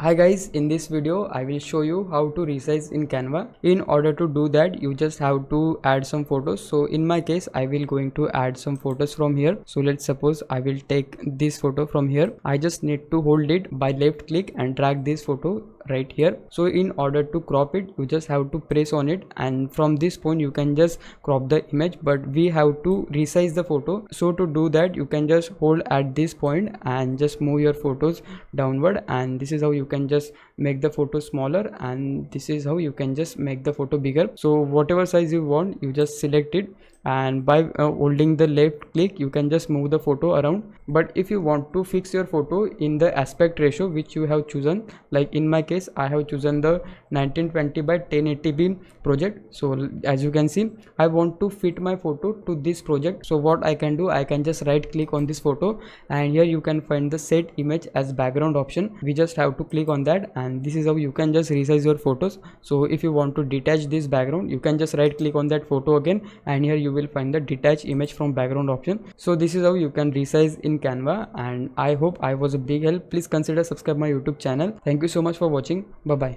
Hi guys, in this video I will show you how to resize in Canva. In order to do that, you just have to add some photos. So in my case, I will going to add some photos from here. So let's suppose I will take this photo from here. I just need to hold it by left click and drag this photo right here. So in order to crop it, you just have to press on it, and from this point you can just crop the image, but we have to resize the photo. So to do that, you can just hold at this point and just move your photos downward, and this is how you can just make the photo smaller, and this is how you can just make the photo bigger. So whatever size you want, you just select it, and by holding the left click you can just move the photo around. But if you want to fix your photo in the aspect ratio which you have chosen, like in my case I have chosen the 1920 by 1080p project. So as you can see, I want to fit my photo to this project. So what I can do, I can just right click on this photo, and here you can find the set image as background option. We just have to click on that, and this is how you can just resize your photos. So if you want to detach this background, you can just right click on that photo again, and here you will find the detach image from background option. So this is how you can resize in Canva, and I hope I was a big help. Please consider subscribe my YouTube channel. Thank you so much for watching. Bye bye.